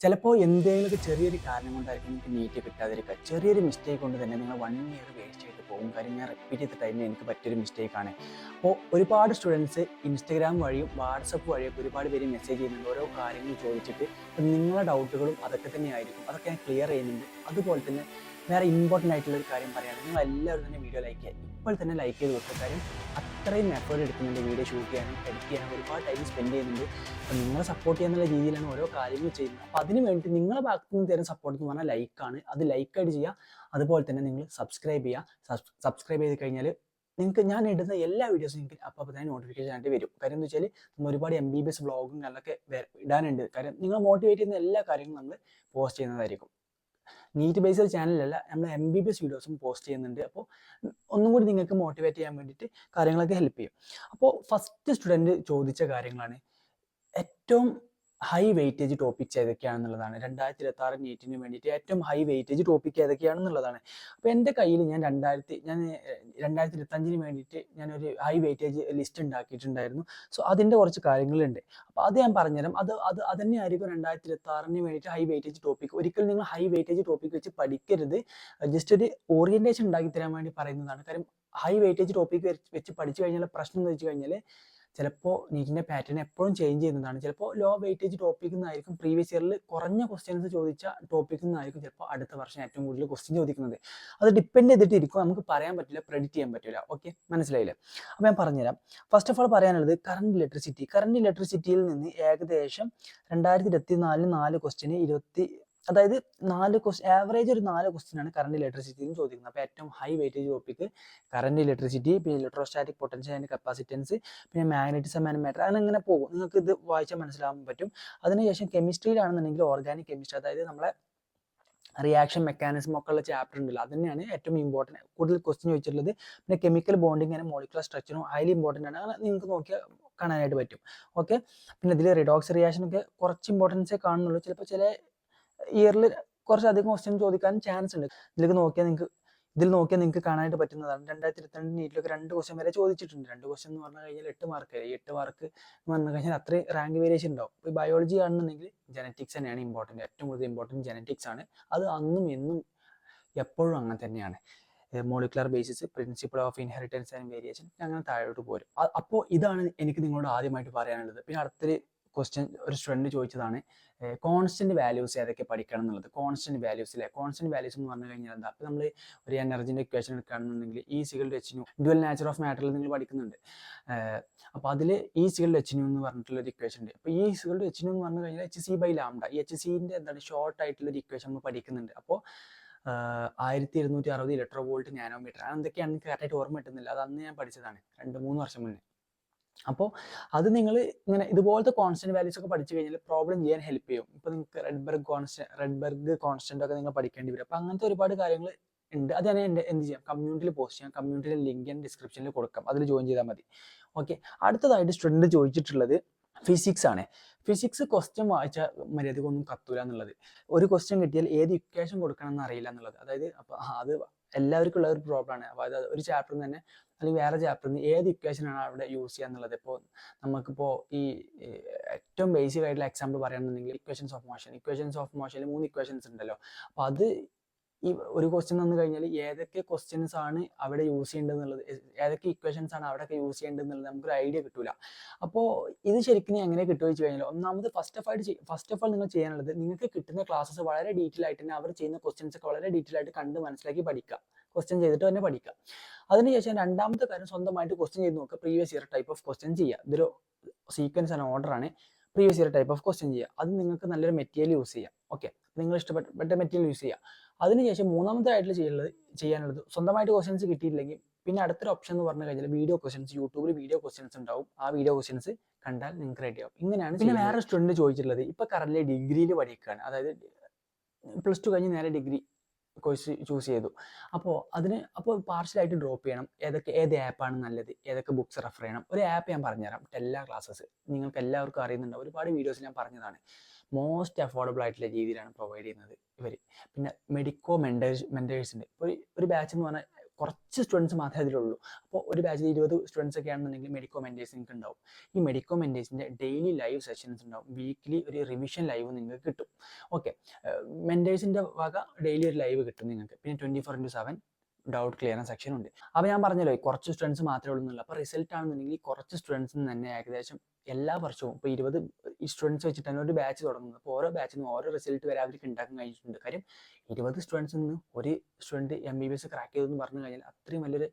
ചിലപ്പോൾ എന്തെങ്കിലുമൊക്കെ ചെറിയൊരു കാരണം കൊണ്ടായിരിക്കും നിങ്ങൾക്ക് നീറ്റ് കിട്ടാതിരിക്കുക. ചെറിയൊരു മിസ്റ്റേക്ക് കൊണ്ട് തന്നെ നിങ്ങൾ 1 ഇയർ വേസ്റ്റ് ചെയ്ത് പോകും. കാര്യം ഞാൻ റിപ്പീറ്റ് ചെയ്ത ടൈമിൽ എനിക്ക് പറ്റിയൊരു മിസ്റ്റേക്കാണ്. അപ്പോൾ ഒരുപാട് സ്റ്റുഡൻസ് ഇൻസ്റ്റഗ്രാം വഴിയും വാട്സപ്പ് വഴിയൊക്കെ ഒരുപാട് പേര് മെസ്സേജ് ചെയ്യുന്നുണ്ട്, ഓരോ കാര്യങ്ങൾ ചോദിച്ചിട്ട്. അപ്പം നിങ്ങളുടെ ഡൗട്ടുകളും അതൊക്കെ തന്നെയായിരിക്കും. അതൊക്കെ ഞാൻ ക്ലിയർ ചെയ്യുന്നുണ്ട്. അതുപോലെ തന്നെ വേറെ ഇമ്പോർട്ടൻ്റ് ആയിട്ടുള്ള ഒരു കാര്യം പറയുകയാണ്, നിങ്ങൾ എല്ലാവരും തന്നെ വീഡിയോ ലൈക്ക് ചെയ്യുക. ഇപ്പോൾ തന്നെ ലൈക്ക് ചെയ്ത് കൊടുത്ത കാര്യം അത്രയും എഫേർട്ട് എടുക്കുന്നുണ്ട് വീഡിയോ ഷൂട്ട് ചെയ്യാനും എഡിറ്റ് ചെയ്യാനും, ഒരുപാട് ടൈം സ്പെൻഡ് ചെയ്യുന്നുണ്ട്. അപ്പോൾ നിങ്ങളെ സപ്പോർട്ട് ചെയ്യാന്നുള്ള രീതിയിലാണ് ഓരോ കാര്യങ്ങൾ ചെയ്യുന്നത്. അപ്പോൾ അതിന് വേണ്ടി നിങ്ങളെ ഭാഗത്ത് നിന്ന് തരുന്ന സപ്പോർട്ട് എന്ന് പറഞ്ഞാൽ ലൈക്കാണ്. അത് ലൈക്കായിട്ട് ചെയ്യുക. അതുപോലെ തന്നെ നിങ്ങൾ സബ്സ്ക്രൈബ് ചെയ്യുക. സബ്സ്ക്രൈബ് ചെയ്ത് കഴിഞ്ഞാൽ നിങ്ങൾക്ക് ഞാൻ ഇടുന്ന എല്ലാ വീഡിയോസും നിങ്ങൾക്ക് അപ്പോൾ തന്നെ നോട്ടിഫിക്കേഷൻ ആയിട്ട് വരും. കാര്യം എന്ന് വെച്ചാൽ നമ്മൾ ഒരുപാട് MBBS വ്ളോഗും കാര്യങ്ങളൊക്കെ ഇടാനുണ്ട്. കാര്യം നിങ്ങളെ മോട്ടിവേറ്റ് ചെയ്യുന്ന എല്ലാ കാര്യങ്ങളും നമ്മൾ പോസ്റ്റ് ചെയ്യുന്നതായിരിക്കും. നീറ്റ് ബേസ്ഡ് ചാനലല്ല, നമ്മൾ MBBS വീഡിയോസും പോസ്റ്റ് ചെയ്യുന്നുണ്ട്. അപ്പോൾ ഒന്നും കൂടി നിങ്ങൾക്ക് മോട്ടിവേറ്റ് ചെയ്യാൻ വേണ്ടിയിട്ട് കാര്യങ്ങളൊക്കെ ഹെൽപ്പ് ചെയ്യും. അപ്പോൾ ഫസ്റ്റ് സ്റ്റുഡൻറ്റ് ചോദിച്ച കാര്യങ്ങളാണ്, ഏറ്റവും ഹൈ വെയിറ്റേജ് ടോപ്പിക്സ് ഏതൊക്കെയാണെന്നുള്ളതാണ്. 2026 നീറ്റിന് വേണ്ടിയിട്ട് ഏറ്റവും ഹൈ വെയിറ്റേജ് ടോപ്പിക് ഏതൊക്കെയാണെന്നുള്ളതാണ്. അപ്പോൾ എൻ്റെ കയ്യിൽ ഞാൻ 2025 വേണ്ടിയിട്ട് ഞാനൊരു ഹൈ വെയിറ്റേജ് ലിസ്റ്റ് ഉണ്ടാക്കിയിട്ടുണ്ടായിരുന്നു. സോ അതിൻ്റെ കുറച്ച് കാര്യങ്ങളുണ്ട്. അപ്പോൾ അത് ഞാൻ പറഞ്ഞുതരാം. അത് തന്നെയായിരിക്കും 2026 വേണ്ടിയിട്ട് ഹൈ വെയിറ്റേജ് ടോപ്പിക്. ഒരിക്കലും നിങ്ങൾ ഹൈ വെയിറ്റേജ് ടോപ്പിക് വെച്ച് പഠിക്കരുത്. ജസ്റ്റ് ഒരു ഓറിയൻറ്റേഷൻ ഉണ്ടാക്കി തരാൻ വേണ്ടി പറയുന്നതാണ്. കാര്യം ഹൈ വെയിറ്റേജ് ടോപ്പിക് വെച്ച് പഠിച്ചു കഴിഞ്ഞാൽ പ്രശ്നം എന്ന് വെച്ച് കഴിഞ്ഞാൽ ചിലപ്പോൾ നീറ്റിൻ്റെ പാറ്റേൺ എപ്പോഴും ചേഞ്ച് ചെയ്യുന്നതാണ്. ചിലപ്പോൾ ലോ വെയിറ്റേജ് ടോപ്പിക്കിൽ നിന്നായിരിക്കും പ്രീവിയസ് ഇയറിൽ കുറഞ്ഞ ക്വസ്റ്റ്യൻസ് ചോദിച്ച ടോപ്പിക്കിൽ നിന്നായിരിക്കും ചിലപ്പോൾ അടുത്ത വർഷം ഏറ്റവും കൂടുതൽ ക്വസ്റ്റ്യൻ ചോദിക്കുന്നത്. അത് ഡിപ്പെൻഡ് ചെയ്തിട്ടിരിക്കും. നമുക്ക് പറയാൻ പറ്റില്ല, പ്രെഡിക്റ്റ് ചെയ്യാൻ പറ്റില്ല. ഓക്കെ, മനസ്സിലായില്ലേ? അപ്പോൾ ഞാൻ പറഞ്ഞുതരാം. ഫസ്റ്റ് ഓഫ് ഓൾ പറയാനുള്ളത് കറണ്ട് ഇലക്ട്രിസിറ്റിയിൽ നിന്ന് ഏകദേശം 2024 4 ക്വസ്റ്റ്യന് അതായത് 4 ക്വസ്റ്റ്യൻ ആവറേജ് ഒരു 4 ക്വസ്റ്റ്യനാണ് കറണ്ട് ഇലക്ട്രിസിറ്റിയിൽ ചോദിക്കുന്നത്. അപ്പോൾ ഏറ്റവും high weightage topic current electricity, പിന്നെ ഇലക്ട്രോസ്റ്റാറ്റിക് പൊട്ടൻഷ്യൽ ആൻഡ് കപ്പാസിറ്റൻസ്, പിന്നെ മാഗ്നറ്റിസം ആൻഡ് മാറ്റർ, അങ്ങനെ പോകും. നിങ്ങൾക്ക് ഇത് വായിച്ചാൽ മനസ്സിലാവാൻ പറ്റും. അതിനുശേഷം കെമിസ്ട്രിയിലാണെന്നുണ്ടെങ്കിൽ ഓർഗാനിക് കെമിസ്ട്രി, അതായത് നമ്മളെ റിയാക്ഷൻ മെക്കാനിസം ഒക്കെ ഉള്ള ചാപ്റ്റർ ഉണ്ടല്ലോ, അത് തന്നെയാണ് ഏറ്റവും ഇമ്പോർട്ടൻറ്റ് കൂടുതൽ ക്വസ്റ്റ്യൻ ചോദിച്ചിട്ടുള്ളത്. പിന്നെ കെമിക്കൽ ബോണ്ടിങ് ആൻഡ് മോളിക്കുലർ സ്ട്രക്ചറും ഹൈലി ഇമ്പോർട്ടൻ്റ് ആണ്. അങ്ങനെ നിങ്ങൾക്ക് നോക്കിയാൽ കാണാനായിട്ട് പറ്റും. ഓക്കെ, പിന്നെ ഇതിൽ റിഡോക്സ് റിയാക്ഷനൊക്കെ കുറച്ച് ഇമ്പോർട്ടൻസേ കാണുന്നുള്ളൂ. ചിലപ്പോൾ ചില ഇയറിൽ കുറച്ചധികം ക്വസ്റ്റ്യൻ ചോദിക്കാൻ ചാൻസ് ഉണ്ട്. ഇതിൽ നോക്കിയാൽ നിങ്ങൾക്ക് കാണാനായിട്ട് പറ്റുന്നതാണ്. 2022 നീറ്റിലൊക്കെ 2 ക്വസ്റ്റ്യൻ വരെ ചോദിച്ചിട്ടുണ്ട്. 2 ക്വസ്റ്റ്യൻ എന്ന് പറഞ്ഞു കഴിഞ്ഞാൽ 8 മാർക്ക്. ഈ 8 മാർക്ക് എന്ന് പറഞ്ഞു കഴിഞ്ഞാൽ അത്രയും റാങ്ക് വേരിയേഷൻ ഉണ്ടാവും. ഇപ്പോൾ ബയോളജി ആണെന്നുണ്ടെങ്കിൽ ജനറ്റിക്സ് തന്നെയാണ് ഇമ്പോർട്ടൻറ്റ്. ഏറ്റവും കൂടുതൽ ഇമ്പോർട്ടൻറ്റ് ജനറ്റിക്സ് ആണ്. അത് അന്നും എന്നും എപ്പോഴും അങ്ങനെ തന്നെയാണ്. Molecular basis, principle of inheritance and variation, അങ്ങനെ താഴോട്ട് പോരും. അപ്പോൾ ഇതാണ് എനിക്ക് നിങ്ങളോട് ആദ്യമായിട്ട് പറയാനുള്ളത്. പിന്നെ അടുത്തൊരു ക്വസ്റ്റ്യൻ ഒരു സ്റ്റുഡൻറ്റ് ചോദിച്ചതാണ്, കോൺസ്റ്റന്റ് വാല്യൂസ് ഏതൊക്കെ പഠിക്കണം എന്നുള്ളത്. കോൺസ്റ്റന്റ് വാല്യൂസ് എന്ന് പറഞ്ഞു കഴിഞ്ഞാൽ എന്താ? അപ്പോൾ നമ്മൾ ഒരു എനർജിൻ്റെ ഇക്വേഷൻ എടുക്കുകയാണെന്നുണ്ടെങ്കിൽ E=hν, ഡ്യുവൽ നാച്ചർ ഓഫ് മാറ്ററിൽ നിങ്ങൾ പഠിക്കുന്നുണ്ട്. അപ്പോൾ അതിൽ E=hν എന്ന് പറഞ്ഞിട്ടുള്ളൊരു ഇക്വേഷൻ ഉണ്ട്. അപ്പോൾ E=hν എന്ന് പറഞ്ഞു കഴിഞ്ഞാൽ hc/λ. ഈ hcൻ്റെ എന്താണ് ഷോർട്ട് ആയിട്ടുള്ളൊരു ഇക്വേഷൻ നമ്മൾ പഠിക്കുന്നുണ്ട്. അപ്പോൾ 1260 ഇലക്ട്രോ വോൾട്ട് നാനോമീറ്റർ, അതെന്തൊക്കെയാണ് എനിക്ക് കറക്റ്റായിട്ട് ഓർമ്മ കിട്ടുന്നില്ല. അത് അന്ന് ഞാൻ പഠിച്ചതാണ് 2-3 വർഷം മുന്നേ. അപ്പോൾ അത് നിങ്ങൾ ഇങ്ങനെ ഇതുപോലത്തെ കോൺസ്റ്റന്റ് വാല്യൂസ് ഒക്കെ പഠിച്ചു കഴിഞ്ഞാൽ പ്രോബ്ലം ചെയ്യാൻ ഹെൽപ്പ് ചെയ്യും. ഇപ്പോൾ നിങ്ങൾക്ക് റെഡ്ബർഗ് കോൺസ്റ്റന്റ് ഒക്കെ നിങ്ങൾ പഠിക്കേണ്ടി വരും. അപ്പോൾ അങ്ങനത്തെ ഒരുപാട് കാര്യങ്ങൾ ഉണ്ട്. അത് ഞാൻ എന്ത് ചെയ്യാം, കമ്മ്യൂണിറ്റിയിൽ പോസ്റ്റ് ചെയ്യാം. കമ്മ്യൂണിറ്റിയിലെ ലിങ്ക് ഞാൻ ഡിസ്ക്രിപ്ഷനിൽ കൊടുക്കാം, അതിൽ ജോയിൻ ചെയ്താൽ മതി. ഓക്കെ, അടുത്തതായിട്ട് സ്റ്റുഡൻറ്റ് ചോദിച്ചിട്ടുള്ളത് ഫിസിക്സ് ആണ്. ഫിസിക്സ് ക്വസ്റ്റ്യൻ വായിച്ചാൽ മര്യാദക്കൊന്നും കത്തൂല എന്നുള്ളത്. ഒരു ക്വസ്റ്റ്യൻ കിട്ടിയാൽ ഏത് ഇക്വേഷൻ കൊടുക്കണം എന്ന് അറിയില്ല എന്നുള്ളത്. അതായത് അപ്പോൾ അത് എല്ലാവർക്കും ഉള്ള ഒരു പ്രോബ്ലമാണ്. അപ്പോൾ അത് ഒരു ചാപ്റ്ററിൽ തന്നെ അല്ലെങ്കിൽ വേറെ ചാപ്റ്ററിൽ നിന്ന് ഏത് ഇക്വേഷനാണ് അവിടെ യൂസ് ചെയ്യുക എന്നുള്ളത്. ഇപ്പോൾ നമുക്കിപ്പോൾ ഈ ഏറ്റവും ബേസിക് ആയിട്ടുള്ള എക്സാമ്പിൾ പറയുകയാണെന്നുണ്ടെങ്കിൽ ഇക്വേഷൻസ് ഓഫ് മോഷനിൽ 3 ഇക്വേഷൻസ് ഉണ്ടല്ലോ. അപ്പോൾ അത് ഈ ഒരു ക്വസ്റ്റ്യൻ വന്നു കഴിഞ്ഞാൽ ഏതൊക്കെ ക്വസ്റ്റ്യൻസ് ആണ് അവിടെ യൂസ് ചെയ്യേണ്ടത് എന്നുള്ളത്, ഏതൊക്കെ ഇക്വേഷൻസ് ആണ് അവിടെയൊക്കെ യൂസ് ചെയ്യേണ്ടത് എന്നുള്ളത് നമുക്കൊരു ഐഡിയ കിട്ടില്ല. അപ്പോൾ ഇത് ശരിക്കും എങ്ങനെ കിട്ടുമോ വെച്ച് കഴിഞ്ഞാൽ, ഒന്നാമത് ഫസ്റ്റ് ഓഫ് ഓൾ നിങ്ങൾ ചെയ്യാനുള്ളത്, നിങ്ങൾക്ക് കിട്ടുന്ന ക്ലാസ്സസ് വളരെ ഡീറ്റെയിൽ ആയിട്ട് തന്നെ അവർ ചെയ്യുന്ന ക്വസ്റ്റ്യൻസ് ഒക്കെ വളരെ ഡീറ്റെയിൽ ആയിട്ട് കണ്ട് മനസ്സിലാക്കി പഠിക്കുക. ക്വസ്റ്റ്യൻ ചെയ്തിട്ട് തന്നെ പഠിക്കുക. അതിനുശേഷം രണ്ടാമത്തെ കാര്യം, സ്വന്തമായിട്ട് ക്വസ്റ്റ്യൻ ചെയ്ത് നോക്കുക. Previous year type of question ചെയ്യുക. ഇതൊരു സീക്വൻസ് ആണ്, ഓർഡർ ആണ്. Previous year type of question ചെയ്യുക. അത് നിങ്ങൾക്ക് നല്ലൊരു മെറ്റീരിയൽ യൂസ് ചെയ്യാം. ഓക്കെ, നിങ്ങൾ ഇഷ്ടപ്പെട്ട മെറ്റീരിയൽ യൂസ് ചെയ്യുക. അതിനുശേഷം മൂന്നാമതായിട്ട് ചെയ്യാനുള്ളത്, സ്വന്തമായിട്ട് ക്വസ്റ്റ്യൻസ് കിട്ടിയില്ലെങ്കിൽ പിന്നെ അടുത്തൊരു ഓപ്ഷൻ എന്ന് പറഞ്ഞു കഴിഞ്ഞാൽ വീഡിയോ ക്വസ്റ്റ്യൻസ്. യൂട്യൂബിൽ വീഡിയോ ക്വസ്റ്റ്യൻസ് ഉണ്ടാവും. ആ വീഡിയോ ക്വസ്റ്റ്യൻസ് കണ്ടാൽ നിങ്ങൾക്ക് റെഡി ആവും. ഇങ്ങനെയാണ്. പിന്നെ വേറെ സ്റ്റുഡൻറ്റ് ചോദിച്ചിട്ടുള്ളത്, ഇപ്പോൾ കറന്റ് ഡിഗ്രിയിൽ പഠിക്കുകയാണ്. അതായത് +2 കഴിഞ്ഞ് നേരെ ഡിഗ്രി കോഴ്സ് ചൂസ് ചെയ്തു. അപ്പോൾ പാർഷ്യലായിട്ട് ഡ്രോപ്പ് ചെയ്യണം. ഏത് ആപ്പാണ് നല്ലത്, ഏതൊക്കെ ബുക്സ് റെഫർ ചെയ്യണം. ഒരു ആപ്പ് ഞാൻ പറഞ്ഞുതരാം, ടെല്ല ക്ലാസ്സസ്. നിങ്ങൾക്ക് എല്ലാവർക്കും അറിയുന്നുണ്ട്, ഒരുപാട് വീഡിയോസ് ഞാൻ പറഞ്ഞതാണ്. മോസ്റ്റ് അഫോർഡബിൾ ആയിട്ടുള്ള രീതിയിലാണ് പ്രൊവൈഡ് ചെയ്യുന്നത് ഇവർ. പിന്നെ മെഡിക്കോ മെൻറ്റേഴ്സ് ഉണ്ട്. ഒരു ബാച്ച് എന്ന് പറഞ്ഞാൽ കുറച്ച് സ്റ്റുഡൻസ് മാത്രമേ അതിലുള്ളൂ. അപ്പോൾ ഒരു ബാച്ചിൽ 20 സ്റ്റുഡൻസ് ഒക്കെ ആണെന്നുണ്ടെങ്കിൽ മെഡിക്കോ മെൻറ്റേഴ്സ് നിങ്ങൾക്ക് ഉണ്ടാവും. ഈ മെഡിക്കോ മെൻറ്റേഴ്സിൻ്റെ ഡെയിലി ലൈവ് സെഷൻസ് ഉണ്ടാവും. വീക്ക്ലി ഒരു റിവിഷൻ ലൈവ് നിങ്ങൾക്ക് കിട്ടും. ഓക്കെ, മെൻറ്റേഴ്സിൻ്റെ വക ഡെയിലി ഒരു ലൈവ് കിട്ടും നിങ്ങൾക്ക്. പിന്നെ 24/7 ഡൗട്ട് ക്ലിയറൻസ് സെക്ഷൻ ഉണ്ട്. അപ്പോൾ ഞാൻ പറഞ്ഞല്ലോ കുറച്ച് സ്റ്റുഡൻസ് മാത്രമേ ഉള്ളൂ എന്നുള്ളൂ. അപ്പോൾ റിസൾട്ട് ആണെന്നുണ്ടെങ്കിൽ കുറച്ച് സ്റ്റുഡൻസിന് തന്നെ ഏകദേശം എല്ലാ വർഷവും ഇപ്പോൾ 20 സ്റ്റുഡൻസ് വെച്ചിട്ടാണ് ഒരു ബാച്ച് തുടങ്ങുന്നത്. അപ്പോൾ ഓരോ ബാച്ചിൽ നിന്ന് ഓരോ റിസൾട്ട് വരെ അവർക്ക് ഉണ്ടാക്കാൻ കഴിഞ്ഞിട്ടുണ്ട്. കാര്യം 20 സ്റ്റുഡൻസിൽ നിന്ന് ഒരു സ്റ്റുഡൻറ്റ് MBBS ക്രാക്ക് ചെയ്തെന്ന് പറഞ്ഞു കഴിഞ്ഞാൽ അത്രയും വലിയൊരു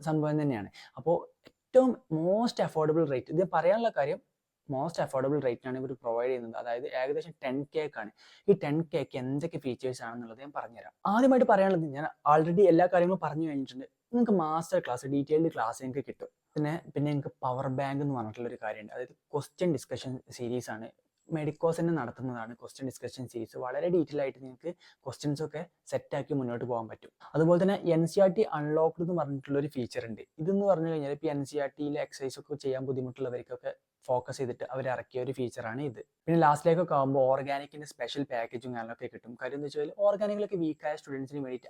സംഭവം തന്നെയാണ്. അപ്പോൾ ഏറ്റവും മോസ്റ്റ് അഫോർഡബിൾ റേറ്റ്, ഇത് പറയാനുള്ള കാര്യം മോസ്റ്റ് അഫോർഡബിൾ റേറ്റിനാണ് ഇവർ പ്രൊവൈഡ് ചെയ്യുന്നത്. അതായത് ഏകദേശം 10K ആണ്. ഈ 10K എന്തൊക്കെ ഫീച്ചേഴ്സ് ആണെന്നുള്ളത് ഞാൻ പറഞ്ഞുതരാം. ആദ്യമായിട്ട് പറയാനുള്ളത്, ഞാൻ ആൾറെഡി എല്ലാ കാര്യങ്ങളും പറഞ്ഞു കഴിഞ്ഞിട്ടുണ്ട്. നിങ്ങൾക്ക് മാസ്റ്റർ ക്ലാസ്, ഡീറ്റെയിൽഡ് ക്ലാസ് നിങ്ങൾക്ക് കിട്ടും. പിന്നെ നിങ്ങൾക്ക് പവർ ബാങ്ക് എന്ന് പറഞ്ഞിട്ടുള്ള ഒരു കാര്യമുണ്ട്. അതായത് ക്വസ്റ്റ്യൻ ഡിസ്കഷൻ സീരീസ് ആണ്. മെഡിക്കോസ് തന്നെ നടത്തുന്നതാണ് ക്വസ്റ്റ്യൻ ഡിസ്കഷൻ സീരീസ്. വളരെ ഡീറ്റെയിൽ ആയിട്ട് നിങ്ങൾക്ക് ക്വസ്റ്റ്യൻസ് ഒക്കെ സെറ്റാക്കി മുന്നോട്ട് പോകാൻ പറ്റും. അതുപോലെ തന്നെ NCERT അൺലോക്ക്ഡ് എന്ന് പറഞ്ഞിട്ടുള്ള ഒരു ഫീച്ചർ ഉണ്ട്. ഇതെന്ന് പറഞ്ഞു കഴിഞ്ഞാൽ ഇപ്പോൾ NCERTയിലെ എക്സസൈസ് ഒക്കെ ചെയ്യാൻ ബുദ്ധിമുട്ടുള്ളവർക്കൊക്കെ ഫോക്കസ് ചെയ്തിട്ട് അവർ ഇറക്കിയ ഒരു ഫീച്ചറാണ് ഇത്. പിന്നെ ലാസ്റ്റിലേക്കൊക്കെ ആകുമ്പോൾ ഓർഗാനിക്കിന്റെ സ്പെഷ്യൽ പാക്കേജും കാര്യങ്ങളൊക്കെ കിട്ടും. കാര്യം എന്താ വെച്ചാൽ ഓർഗാനിക്കിലൊക്കെ വീക്കായ സ്റ്റുഡൻസിന് വേണ്ടിയിട്ട്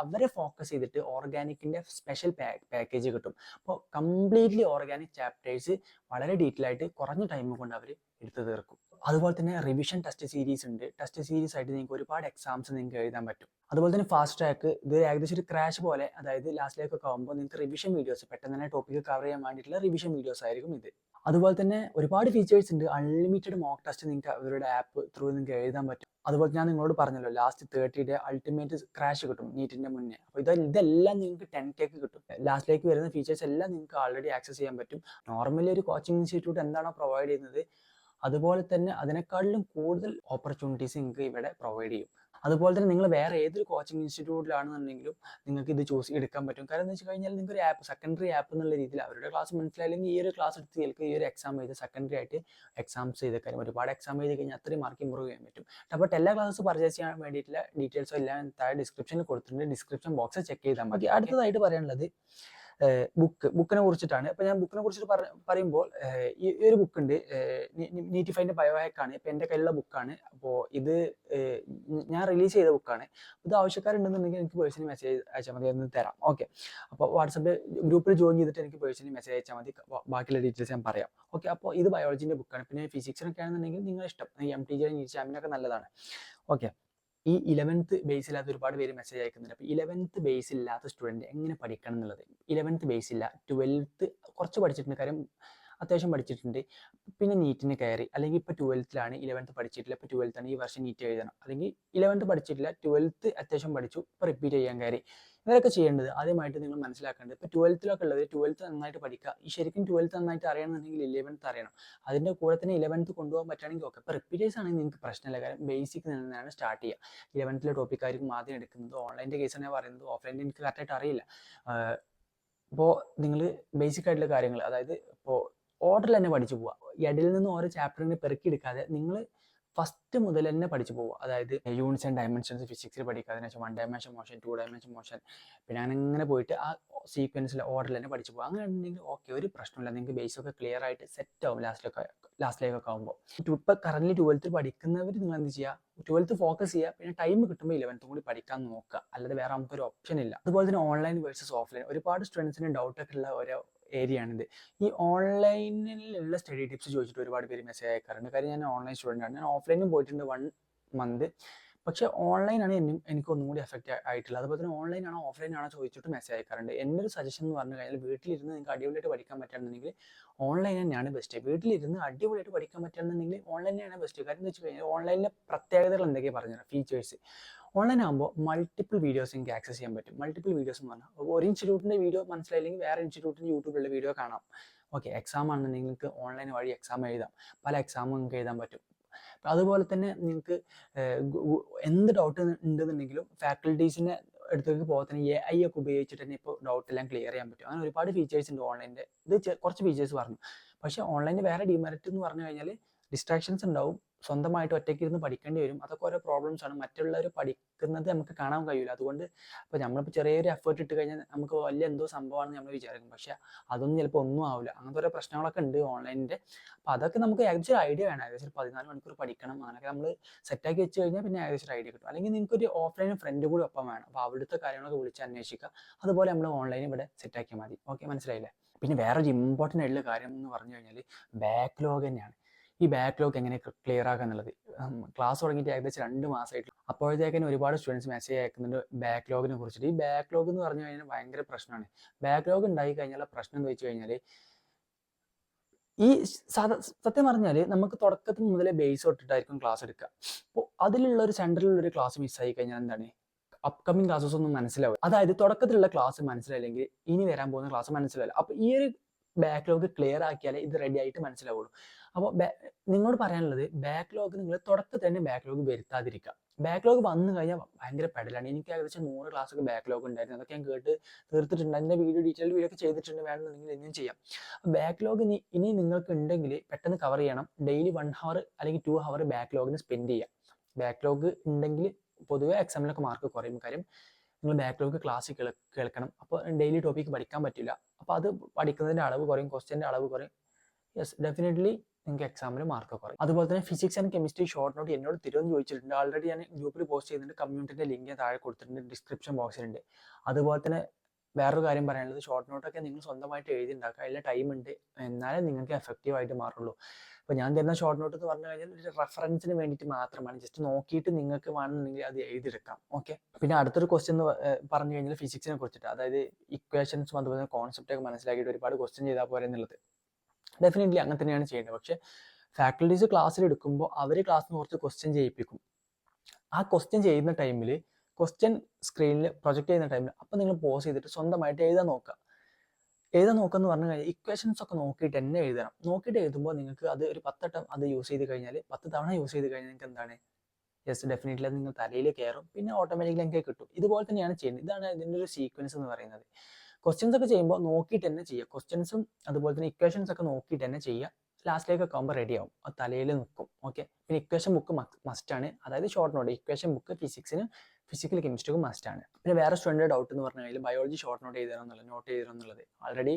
അവരെ ഫോക്കസ് ചെയ്തിട്ട് ഓർഗാനിക്കിന്റെ സ്പെഷ്യൽ പാക്കേജ് കിട്ടും. അപ്പോൾ കംപ്ലീറ്റ്ലി ഓർഗാനിക് ചാപ്റ്റേഴ്സ് വളരെ ഡീറ്റെയിൽ ആയിട്ട് കുറഞ്ഞ ടൈം കൊണ്ട് അവർ എടുത്തു തീർക്കും. അതുപോലെ തന്നെ റിവിഷൻ ടെസ്റ്റ് സീരീസ് ഉണ്ട്. ടെസ്റ്റ് സീരീസ് ആയിട്ട് നിങ്ങൾക്ക് ഒരുപാട് എക്സാംസ് നിങ്ങൾക്ക് എഴുതാൻ പറ്റും. അതുപോലെ തന്നെ ഫാസ്റ്റ് ട്രാക്ക്, ഇത് ഏകദേശം ഒരു ക്രാഷ് പോലെ, അതായത് ലാസ്റ്റിലേക്കൊക്കെ ആകുമ്പോൾ നിങ്ങൾക്ക് റിവിഷൻ വീഡിയോസ് പെട്ടെന്ന് തന്നെ ടോപ്പിക്ക് കവർ ചെയ്യാൻ വേണ്ടിയിട്ടുള്ള റിവിഷൻ വീഡിയോസ് ആയിരിക്കും ഇത്. അതുപോലെ തന്നെ ഒരുപാട് ഫീച്ചേഴ്സ് ഉണ്ട്. അൺലിമിറ്റഡ് മോക്ക് ടെസ്റ്റ് നിങ്ങൾക്ക് അവരുടെ ആപ്പ് ത്രൂ നിങ്ങൾക്ക് എഴുതാൻ പറ്റും. അതുപോലെ ഞാൻ നിങ്ങളോട് പറഞ്ഞല്ലോ ലാസ്റ്റ് 30 ഡേ അൾട്ടിമേറ്റ് ക്രാഷ് കിട്ടും നീറ്റിന്റെ മുന്നേ. അപ്പോൾ ഇതെല്ലാം നിങ്ങൾക്ക് 10K കിട്ടും. ലാസ്റ്റിലേക്ക് വരുന്ന ഫീച്ചേഴ്സ് എല്ലാം നിങ്ങൾക്ക് ആൾറെഡി ആക്സസ് ചെയ്യാൻ പറ്റും. നോർമലി ഒരു കോച്ചിങ് ഇൻസ്റ്റിറ്റ്യൂട്ട് എന്താണോ പ്രൊവൈഡ് ചെയ്യുന്നത് അതുപോലെ തന്നെ അതിനേക്കാളും കൂടുതൽ ഓപ്പർച്യൂണിറ്റീസ് നിങ്ങൾക്ക് ഇവിടെ പ്രൊവൈഡ് ചെയ്യും. അതുപോലെ തന്നെ നിങ്ങൾ വേറെ ഏതൊരു കോച്ചിങ് ഇൻസ്റ്റിറ്റ്യൂട്ടിലാണെന്നുണ്ടെങ്കിലും നിങ്ങൾക്ക് ഇത് എടുക്കാൻ പറ്റും. കാരണം എന്ന് വെച്ച് കഴിഞ്ഞാൽ നിങ്ങൾക്ക് ഒരു ആപ്പ്, സെക്കൻഡറി ആപ്പ് എന്നുള്ള രീതിയിൽ അവരുടെ ക്ലാസ് മനസ്സിലായില്ലെങ്കിൽ ഈ ഒരു ക്ലാസ് എടുത്ത് ചിലപ്പോൾ ഈ ഒരു എക്സാം ചെയ്ത് സെക്കൻഡറി ആയിട്ട് എക്സാംസ് ചെയ്ത് കാര്യം ഒരുപാട് എക്സാം ചെയ്ത് കഴിഞ്ഞാൽ അത്രയും മാർക്ക് ഇമ്പ്രൂവ് ചെയ്യാൻ പറ്റും. അപ്പോൾ എല്ലാ ക്ലാസ് പർച്ചേസ് ചെയ്യാൻ വേണ്ടിയിട്ടുള്ള ഡീറ്റെയിൽസും എല്ലാം താഴെ ഡിസ്ക്രിപ്ഷനിൽ കൊടുത്തിട്ടുണ്ട്. ഡിസ്ക്രിപ്ഷൻ ബോക്സ് ചെക്ക് ചെയ്താൽ മതി. അടുത്തതായിട്ട് പറയാനുള്ളത് ബുക്കിനെ കുറിച്ചിട്ടാണ്. അപ്പോൾ ഞാൻ ബുക്കിനെ കുറിച്ചിട്ട് പറയുമ്പോൾ ഈ ഒരു ബുക്ക് ഉണ്ട്, നീറ്റിഫൈൻ്റെ ബയോഹാക്കാണ്. ഇപ്പോൾ എൻ്റെ കയ്യിലുള്ള ബുക്കാണ്. അപ്പോൾ ഇത് ഞാൻ റിലീസ് ചെയ്ത ബുക്കാണ്. ഇത് ആവശ്യക്കാരുണ്ടെന്നുണ്ടെങ്കിൽ എനിക്ക് പേഴ്സണലി മെസ്സേജ് അയച്ചാൽ മതി, അതൊന്ന് തരാം. ഓക്കെ, അപ്പോൾ വാട്സപ്പ് ഗ്രൂപ്പിൽ ജോയിൻ ചെയ്തിട്ട് എനിക്ക് പേഴ്സണലി മെസ്സേജ് അയച്ചാൽ മതി. ബാക്കിയുള്ള ഡീറ്റെയിൽസ് ഞാൻ പറയാം. ഓക്കെ, അപ്പോൾ ഇത് ബയോളജീൻ്റെ ബുക്കാണ്. പിന്നെ ഫിസിക്സിനൊക്കെ ആണെന്നുണ്ടെങ്കിൽ നിങ്ങളുടെ ഇഷ്ടം, MTJ നീറ്റ് എക്സാമിനൊക്കെ നല്ലതാണ്. ഓക്കെ, ഈ 11th ബേസ് ഇല്ലാത്ത ഒരുപാട് പേര് മെസ്സേജ് അയക്കുന്നുണ്ട്. അപ്പോൾ 11th ബേസ് ഇല്ലാത്ത സ്റ്റുഡൻറ്റ് എങ്ങനെ പഠിക്കണം എന്നുള്ളത്. 11th ബേസ് ഇല്ല, 12th കുറച്ച് പഠിച്ചിട്ടുണ്ട്, കാര്യം അത്യാവശ്യം പഠിച്ചിട്ടുണ്ട്. പിന്നെ നീറ്റിന് കയറി, അല്ലെങ്കിൽ ഇപ്പോൾ 12th 11th പഠിച്ചിട്ടില്ല, ഇപ്പോൾ 12th ഈ വർഷം നീറ്റ് എഴുതണം. അല്ലെങ്കിൽ 11th പഠിച്ചിട്ടില്ല, 12th അത്യാവശ്യം പഠിച്ചു, ഇപ്പോൾ റിപ്പീറ്റ് ചെയ്യാൻ കയറി. ഇവരൊക്കെ ചെയ്യേണ്ടത് ആദ്യമായിട്ട് നിങ്ങൾ മനസ്സിലാക്കേണ്ടത്, ഇപ്പോൾ 12th ഉള്ളത് 12th നന്നായിട്ട് പഠിക്കുക. ഈ ശരിക്കും 12th നന്നായിട്ട് അറിയണമെന്നുണ്ടെങ്കിൽ 11th അറിയണം. അതിൻ്റെ കൂടെ തന്നെ 11th കൊണ്ടുപോകാൻ പറ്റുകയാണെങ്കിൽ ഓക്കെ. ഇപ്പോൾ റിപ്പീറ്റേഴ്സ് ആണെങ്കിൽ നിങ്ങൾക്ക് പ്രശ്നമില്ല, കാര്യം ബേസിക് നിന്നാണ് സ്റ്റാർട്ട് ചെയ്യുക. 11th ടോപ്പിക് ആയിരിക്കും ആദ്യം എടുക്കുന്നത്. ഓൺലൈൻ്റെ കേസാണ് ഞാൻ പറയുന്നത്, ഓഫ്ലൈൻ്റെ എനിക്ക് കറക്റ്റായിട്ട് അറിയില്ല. ഇപ്പോൾ നിങ്ങൾ ബേസിക് ആയിട്ടുള്ള കാര്യങ്ങൾ, അതായത് ഇപ്പോൾ ഓർഡറിൽ തന്നെ പഠിച്ചു പോവുക. ഇടയിൽ നിന്ന് ഓരോ ചാപ്റ്ററിനെ പെറുക്കിയെടുക്കാതെ നിങ്ങൾ ഫസ്റ്റ് മുതൽ തന്നെ പഠിച്ചു പോവുക. അതായത് യൂണിറ്റ്സ് ആൻഡ് ഡയമെൻഷൻസ് ഫിസിക്സിൽ പഠിക്കുക, അതിനുശേഷം 1 ഡയമെൻഷൻ മോഷൻ, 2 ഡയമെൻഷൻ മോഷൻ, പിന്നെ അങ്ങനെ പോയിട്ട് ആ സീക്വൻസിൽ ഓർഡറിൽ തന്നെ പഠിച്ചു പോകുക. അങ്ങനെ ഉണ്ടെങ്കിൽ ഓക്കെ, ഒരു പ്രശ്നമില്ല, നിങ്ങൾക്ക് ബേസൊക്കെ ക്ലിയർ ആയിട്ട് സെറ്റ് ആവും ലാസ്റ്റിലേക്കൊക്കെ ആകുമ്പോൾ. ഇപ്പോൾ കറന്റ് 12th പഠിക്കുന്നവർ നിങ്ങൾ എന്ത് ചെയ്യുക, 12th ഫോക്കസ് ചെയ്യുക. പിന്നെ ടൈം കിട്ടുമ്പോൾ 11th കൂടി പഠിക്കാൻ നോക്കുക, അല്ലാതെ വേറെ നമുക്കൊരു ഓപ്ഷൻ ഇല്ല. അതുപോലെ തന്നെ ഓൺലൈൻ വേഴ്സസ് ഓഫ്ലൈൻ, ഒരുപാട് സ്റ്റുഡൻസിന് ഡൗട്ടൊക്കെ ഉള്ള ഓരോ ഏരിയയാണിത്. ഈ ഓൺലൈനിലുള്ള സ്റ്റഡി ടിപ്സ് ചോദിച്ചിട്ട് ഒരുപാട് പേര് മെസ്സേജ് അയക്കാറുണ്ട്. കാര്യം ഞാൻ ഓൺലൈൻ സ്റ്റുഡൻ്റ് ആണ്, ഞാൻ ഓഫ്ലൈനും പോയിട്ടുണ്ട് 1 month. പക്ഷേ ഓൺലൈനാണ് എനിക്ക് ഒന്നും കൂടി എഫക്റ്റ് ആയിട്ടുള്ളത്. അതുപോലെ തന്നെ ഓൺലൈനാണോ ഓഫ്ലൈനാണോ ചോദിച്ചിട്ട് മെസ്സേജ് അയക്കാറുണ്ട്. എൻ്റെ ഒരു സജഷൻ എന്ന് പറഞ്ഞു കഴിഞ്ഞാൽ വീട്ടിലിരുന്ന് നിങ്ങൾക്ക് അടിപൊളിയായിട്ട് പഠിക്കാൻ പറ്റുകയാണെന്നുണ്ടെങ്കിൽ ഓൺലൈൻ തന്നെയാണ് ബെസ്റ്റ്. വീട്ടിലിരുന്ന് അടിപൊളിയായിട്ട് പഠിക്കാൻ പറ്റുകയാണെന്നുണ്ടെങ്കിൽ ഓൺലൈൻ തന്നെയാണ് ബെസ്റ്റ്. കാര്യം എന്ന് വെച്ച് കഴിഞ്ഞാൽ ഓൺലൈനിലെ പ്രത്യേകതകൾ എന്തൊക്കെയാണ് പറഞ്ഞുതരാം, ഫീച്ചേഴ്സ്. ഓൺലൈൻ ആകുമ്പോൾ മൾട്ടിപ്പിൾ വീഡിയോസ് എനിക്ക് ആക്സസ് ചെയ്യാൻ പറ്റും. മൾട്ടിപ്പിൾ വീഡിയോസ് എന്ന് പറഞ്ഞാൽ ഒരു ഇൻസ്റ്റിറ്റ്യൂട്ടിൻ്റെ വീഡിയോ മനസ്സിലായില്ലെങ്കിൽ വേറെ ഇൻസ്റ്റിറ്റ്യൂട്ടിൻ്റെ യൂട്യൂബിലുള്ള വീഡിയോ കാണാം. ഓക്കെ, എക്സാം ആണെന്നുണ്ടെങ്കിൽ നിങ്ങൾക്ക് ഓൺലൈൻ വഴി എക്സാം എഴുതാം. പല എക്സാമും നിങ്ങൾക്ക് എഴുതാൻ പറ്റും. അതുപോലെ തന്നെ നിങ്ങൾക്ക് എന്ത് ഡൗട്ട് ഉണ്ടെന്നുണ്ടെങ്കിലും ഫാക്കൽറ്റീസിൻ്റെ അടുത്തേക്ക് പോകാൻ തന്നെ AI ഒക്കെ ഉപയോഗിച്ചിട്ട് തന്നെ ഇപ്പോൾ ഡൗട്ട് എല്ലാം ക്ലിയർ ചെയ്യാൻ പറ്റും. അങ്ങനെ ഒരുപാട് ഫീച്ചേഴ്സ് ഉണ്ട് ഓൺലൈനിൻ്റെ. ഇത് കുറച്ച് ഫീച്ചേഴ്സ് പറഞ്ഞു. പക്ഷേ ഓൺലൈനിൽ വേറെ ഡിമെറിറ്റ് എന്ന് പറഞ്ഞു കഴിഞ്ഞാൽ ഡിസ്ട്രാക്ഷൻസ് ഉണ്ടാവും. സ്വന്തമായിട്ട് ഒറ്റയ്ക്ക് ഇരുന്ന് പഠിക്കേണ്ടി വരും. അതൊക്കെ ഓരോ പ്രോബ്ലംസ് ആണ്. മറ്റുള്ളവർ പഠിക്കുന്നത് നമുക്ക് കാണാൻ കഴിയില്ല. അതുകൊണ്ട് ഇപ്പോൾ നമ്മളിപ്പോൾ ചെറിയൊരു എഫേർട്ട് ഇട്ട് കഴിഞ്ഞാൽ നമുക്ക് വലിയ എന്തോ സംഭവമാണെന്ന് നമ്മൾ വിചാരിക്കും. പക്ഷെ അതൊന്നും ചിലപ്പോൾ ഒന്നും ആവില്ല. അങ്ങനത്തെ ഓരോ പ്രശ്നങ്ങളൊക്കെ ഉണ്ട് ഓൺലൈനിൻ്റെ. അപ്പോൾ അതൊക്കെ നമുക്ക് ഏകദേശം ഒരു ഐഡിയ വേണം. ഏകദേശം 14 മണിക്കൂർ പഠിക്കണം. അങ്ങനെയൊക്കെ നമ്മൾ സെറ്റാക്കി വെച്ച് കഴിഞ്ഞാൽ പിന്നെ ഏകദേശം ഒരു ഐഡിയ കിട്ടും. അല്ലെങ്കിൽ നിങ്ങൾക്ക് ഒരു ഓഫ്ലൈൻ ഫ്രണ്ട് കൂടി ഒപ്പം വേണം. അപ്പോൾ അവിടുത്തെ കാര്യങ്ങളൊക്കെ വിളിച്ച് അന്വേഷിക്കുക. അതുപോലെ നമ്മൾ ഓൺലൈൻ ഇവിടെ സെറ്റാക്കിയാൽ മതി. ഓക്കെ, മനസ്സിലായില്ലേ? പിന്നെ വേറൊരു ഇമ്പോർട്ടൻ്റ് ആയിട്ടുള്ള കാര്യം എന്ന് പറഞ്ഞു കഴിഞ്ഞാൽ ബാക്ക്ലോഗ് തന്നെയാണ്. ഈ ബാക്ക്ലോഗ് എങ്ങനെ ക്ലിയർ ആക്കുക എന്നുള്ളത്. ക്ലാസ് തുടങ്ങിയിട്ട് ഏകദേശം 2 മാസമായിട്ട് അപ്പോഴത്തേക്കും ഒരുപാട് സ്റ്റുഡൻസ് മെസ്സേജ് അയക്കുന്നുണ്ട് ബാക്ക്ലോഗിനെ കുറിച്ചിട്ട്. ഈ ബാക്ക്ലോഗ് എന്ന് പറഞ്ഞു കഴിഞ്ഞാൽ ഭയങ്കര പ്രശ്നമാണ്. ബാക്ക്ലോഗ് ഉണ്ടായി കഴിഞ്ഞാൽ പ്രശ്നം എന്ന് വെച്ച് കഴിഞ്ഞാൽ ഈ സത്യം പറഞ്ഞാൽ നമുക്ക് തുടക്കത്തിൽ മുതലേ ബേസ് തൊട്ടിട്ടായിരിക്കും ക്ലാസ് എടുക്കുക. അപ്പോൾ അതിലുള്ള ഒരു സെൻറ്ററിലുള്ള ഒരു ക്ലാസ് മിസ്സായി കഴിഞ്ഞാൽ എന്താണ്, അപ്കമിങ് ക്ലാസ്സസ് ഒന്നും മനസ്സിലാവും. അതായത് തുടക്കത്തിലുള്ള ക്ലാസ് മനസ്സിലായില്ലെങ്കിൽ ഇനി വരാൻ പോകുന്ന ക്ലാസ് മനസ്സിലാവില്ല. അപ്പോൾ ഈ ഒരു ബാക്ക്ലോഗ് ക്ലിയർ ആക്കിയാലേ ഇത് റെഡി ആയിട്ട് മനസ്സിലാവുള്ളൂ. അപ്പോൾ നിങ്ങളോട് പറയാനുള്ളത്, ബാക്ക്ലോഗ് നിങ്ങൾ തുടക്കത്തിൽ തന്നെ ബാക്ക്ലോഗ് വരുത്താതിരിക്കുക. ബാക്ക്ലോഗ് വന്നു കഴിഞ്ഞാൽ ഭയങ്കര പെടലാണ്. എനിക്ക് ഏകദേശം 100 ക്ലാസ്സൊക്കെ ബാക്ക്ലോഗ് ഉണ്ടായിരുന്നു. അതൊക്കെ ഞാൻ കേട്ട് തീർത്തിട്ടുണ്ട്. അതിൻ്റെ ഡീറ്റെയിൽ വീഡിയോ ഒക്കെ ചെയ്തിട്ടുണ്ട്. വേണമെന്നുണ്ടെങ്കിൽ ഇനിയും ചെയ്യാം. ബാക്ക്ലോഗ് ഇനി നിങ്ങൾക്ക് ഉണ്ടെങ്കിൽ പെട്ടെന്ന് കവർ ചെയ്യണം. ഡെയിലി 1 hour അല്ലെങ്കിൽ 2 hour ബാക്ക്ലോഗിന് സ്പെൻഡ് ചെയ്യാം. ബാക്ക്ലോഗ് ഉണ്ടെങ്കിൽ പൊതുവെ എക്സാമിലൊക്കെ മാർക്ക് കുറയും. കാര്യം നിങ്ങൾ ബാക്ക്ലോഗ് ക്ലാസ് കേൾക്കണം. അപ്പോൾ ഡെയിലി ടോപ്പിക്ക് പഠിക്കാൻ പറ്റില്ല. അപ്പോൾ അത് പഠിക്കുന്നതിൻ്റെ അളവ് കുറയും, ക്വസ്റ്റ്യൻ്റെ അളവ് കുറയും. യെസ്, ഡെഫിനറ്റ്ലി നിങ്ങൾക്ക് എക്സാമിൽ മാർക്ക് കുറയും. അതുപോലെ തന്നെ physics and chemistry short note എന്നോട് തിരുവനന്തപുരം ചോദിച്ചിട്ടുണ്ട്. ഓൾറെഡി ഞാൻ ഗ്രൂപ്പിൽ പോസ്റ്റ് ചെയ്യുന്നുണ്ട്. കമ്മ്യൂണിറ്റിൻ്റെ ലിങ്ക് താഴെ കൊടുത്തിട്ടുണ്ട്, ഡിസ്ക്രിപ്ഷൻ ബോക്സിലുണ്ട്. അതുപോലെ തന്നെ വേറൊരു കാര്യം പറയാനുള്ളത്, ഷോർട്ട് നോട്ടൊക്കെ നിങ്ങൾ സ്വന്തമായിട്ട് എഴുതി ഉണ്ടാക്കുക. അതിൽ ടൈം ഉണ്ട്, എന്നാലേ നിങ്ങൾക്ക് എഫക്റ്റീവ് ആയിട്ട് മാറുള്ളൂ. അപ്പോൾ ഞാൻ തരുന്ന ഷോർട്ട് നോട്ട് എന്ന് പറഞ്ഞു കഴിഞ്ഞാൽ ഒരു റെഫറൻസിന് വേണ്ടിയിട്ട് മാത്രമാണ്. ജസ്റ്റ് നോക്കിയിട്ട് നിങ്ങൾക്ക് വേണമെന്നുണ്ടെങ്കിൽ അത് എഴുതിയെടുക്കാം. ഓക്കെ. പിന്നെ അടുത്തൊരു ക്വസ്റ്റ്യൻ എന്ന് പറഞ്ഞു കഴിഞ്ഞാൽ ഫിസിക്സിനെ കുറിച്ചിട്ട്, അതായത് ഇക്വേഷൻസും അതുപോലെ കോൺസെപ്റ്റ് ഒക്കെ മനസ്സിലാക്കിയിട്ട് ഒരുപാട് ക്വസ്റ്റ്യൻ ചെയ്താൽ പോരെ എന്നുള്ളത്. ഡെഫിനറ്റ്ലി അങ്ങനെ തന്നെയാണ് ചെയ്യേണ്ടത്. പക്ഷേ ഫാക്കൽറ്റീസ് ക്ലാസ്സിൽ എടുക്കുമ്പോൾ അവർ ക്ലാസ്സിൽ നിന്ന് കുറച്ച് ക്വസ്റ്റ്യൻ ചെയ്യിപ്പിക്കും. ആ ക്വസ്റ്റ്യൻ ചെയ്യുന്ന ടൈമിൽ, ക്വസ്റ്റ്യൻ സ്ക്രീനിൽ പ്രൊജക്റ്റ് ചെയ്യുന്ന ടൈമിൽ അപ്പോൾ നിങ്ങൾ പോസ് ചെയ്തിട്ട് സ്വന്തമായിട്ട് എഴുതാൻ നോക്കുക. എന്ന് പറഞ്ഞു കഴിഞ്ഞാൽ ഇക്വേഷൻസ് ഒക്കെ നോക്കിയിട്ട് തന്നെ എഴുതണം. നോക്കിയിട്ട് എഴുതുമ്പോൾ നിങ്ങൾക്ക് അത് ഒരു 10 വട്ടം അത് യൂസ് ചെയ്ത് കഴിഞ്ഞാൽ, 10 തവണ യൂസ് ചെയ്ത് കഴിഞ്ഞാൽ നിങ്ങൾക്ക് എന്താണ്, യെസ്, ഡെഫിനറ്റ്ലി അത് നിങ്ങൾ തലയിൽ കയറും. പിന്നെ ഓട്ടോമാറ്റിക്കലി എനിക്ക് കിട്ടും. ഇതുപോലെ തന്നെയാണ് ചെയ്യുന്നത്. ഇതാണ് ഇതിൻ്റെ ഒരു സീക്വൻസ് എന്ന് പറയുന്നത്. ക്വസ്റ്റ്യൻസ് ഒക്കെ ചെയ്യുമ്പോൾ നോക്കിയിട്ട് തന്നെ ചെയ്യുക. ക്വസ്റ്റ്യൻസും അതുപോലെ തന്നെ ഇക്വേഷൻസ് ഒക്കെ നോക്കിയിട്ട് തന്നെ ചെയ്യുക. ലാസ്റ്റിലേക്കൊക്കെ ആകുമ്പോൾ റെഡി ആവും, അത് തലയിൽ നിൽക്കും. ഓക്കെ. പിന്നെ ഇക്വേഷൻ ബുക്ക് മസ്റ്റാണ്. അതായത് ഷോർട്ട് നോട്ട് ഇക്വേഷൻ ബുക്ക് ഫിസിക്സിന്, ഫിസിക്കൽ കെമിസ്ട്രിക്കും മസ്റ്റാണ്. പിന്നെ വേറെ സ്റ്റുഡൻറ്റ് ഡൗട്ട് എന്ന് പറഞ്ഞു കഴിഞ്ഞാൽ ബയോളജി ഷോർട്ട് നോട്ട് എഴുതണമെന്നുള്ളത്. ഓൾറെഡി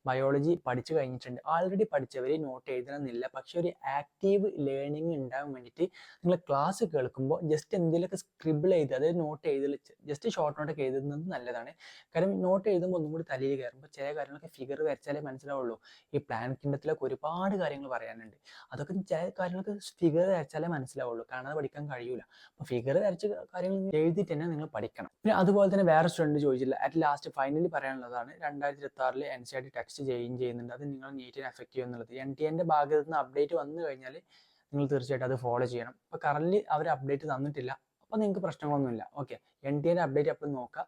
ബയോളജി പഠിച്ചു കഴിഞ്ഞിട്ടുണ്ട്. ആൾറെഡി പഠിച്ചവർ നോട്ട് എഴുതണമെന്നില്ല. പക്ഷെ ഒരു ആക്റ്റീവ് ലേണിംഗ് ഉണ്ടാകാൻ വേണ്ടിയിട്ട് നിങ്ങൾ ക്ലാസ് കേൾക്കുമ്പോൾ ജസ്റ്റ് എന്തെങ്കിലുമൊക്കെ സ്ക്രിബിൾ ചെയ്ത്, അതായത് നോട്ട് എഴുതൽ, ജസ്റ്റ് ഷോർട്ട് നോട്ടൊക്കെ എഴുതുന്നത് നല്ലതാണ്. കാരണം നോട്ട് എഴുതുമ്പോൾ ഒന്നും കൂടി തലയിൽ കയറുമ്പോൾ ചില കാര്യങ്ങളൊക്കെ ഫിഗർ വരച്ചാലേ മനസ്സിലാവുള്ളൂ. ഈ പ്ലാൻ കിണ്ടത്തിലൊക്കെ ഒരുപാട് കാര്യങ്ങൾ പറയാനുണ്ട്. അതൊക്കെ ചില കാര്യങ്ങളൊക്കെ ഫിഗർ വരച്ചാലേ മനസ്സിലാവുള്ളൂ, കാണാതെ പഠിക്കാൻ കഴിയൂല. അപ്പോൾ ഫിഗർ വരച്ച കാര്യങ്ങൾ എഴുതിയിട്ട് തന്നെ നിങ്ങൾ പഠിക്കണം. പിന്നെ അതുപോലെ തന്നെ വേറെ സ്റ്റുഡൻറ്റ് ചോദിച്ചില്ല, അറ്റ് ലാസ്റ്റ് ഫൈനലി പറയാനുള്ളതാണ്, 2026 NCERT ടെക്സ്റ്റ് ചേഞ്ച് ചെയ്യുന്നുണ്ട്. അത് നിങ്ങൾ നീറ്റിനെ എഫക്റ്റ് ചെയ്യും എന്നുള്ളത്. NTAൻ്റെ ഭാഗത്ത് നിന്ന് അപ്ഡേറ്റ് വന്നു കഴിഞ്ഞാൽ നിങ്ങൾ തീർച്ചയായിട്ടും അത് ഫോളോ ചെയ്യണം. അപ്പോൾ കറൻറ്റ്ലി അവർ അപ്ഡേറ്റ് തന്നിട്ടില്ല. അപ്പോൾ നിങ്ങൾക്ക് പ്രശ്നങ്ങളൊന്നുമില്ല. ഓക്കെ. NTAൻ്റെ അപ്ഡേറ്റ് അപ്പോൾ നോക്കുക.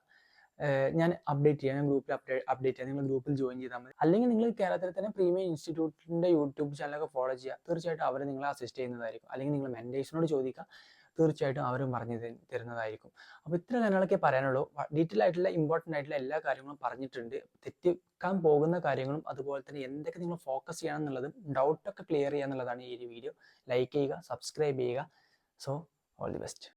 ഞാൻ അപ്ഡേറ്റ് ചെയ്യാം, ഞാൻ ഗ്രൂപ്പിൽ അപ്ഡേറ്റ് ചെയ്യാം. നിങ്ങൾ ഗ്രൂപ്പിൽ ജോയിൻ ചെയ്താൽ മതി. അല്ലെങ്കിൽ നിങ്ങൾ കേരളത്തിൽ തന്നെ പ്രീമിയം ഇൻസ്റ്റിറ്റ്യൂട്ടിൻ്റെ യൂട്യൂബ് ചാനലൊക്കെ ഫോളോ ചെയ്യുക. തീർച്ചയായിട്ടും അവർ നിങ്ങളെ അസിസ്റ്റ് ചെയ്യുന്നതായിരിക്കും. അല്ലെങ്കിൽ നിങ്ങൾ മെൻറ്റേഴ്സിനോട് ചോദിക്കുക, തീർച്ചയായിട്ടും അവരും പറഞ്ഞു തരുന്നതായിരിക്കും. അപ്പോൾ ഇത്ര കാര്യങ്ങളൊക്കെ പറയാനുള്ളൂ. ഡീറ്റെയിൽ ആയിട്ടുള്ള ഇമ്പോർട്ടൻ്റ് ആയിട്ടുള്ള എല്ലാ കാര്യങ്ങളും പറഞ്ഞിട്ടുണ്ട്. തെറ്റിക്കാൻ പോകുന്ന കാര്യങ്ങളും അതുപോലെ തന്നെ എന്തൊക്കെ നിങ്ങൾ ഫോക്കസ് ചെയ്യണം എന്നുള്ളതും ഡൗട്ടൊക്കെ ക്ലിയർ ചെയ്യുക എന്നുള്ളതാണ് ഈ ഒരു വീഡിയോ. ലൈക്ക് ചെയ്യുക, സബ്സ്ക്രൈബ് ചെയ്യുക. So all the best.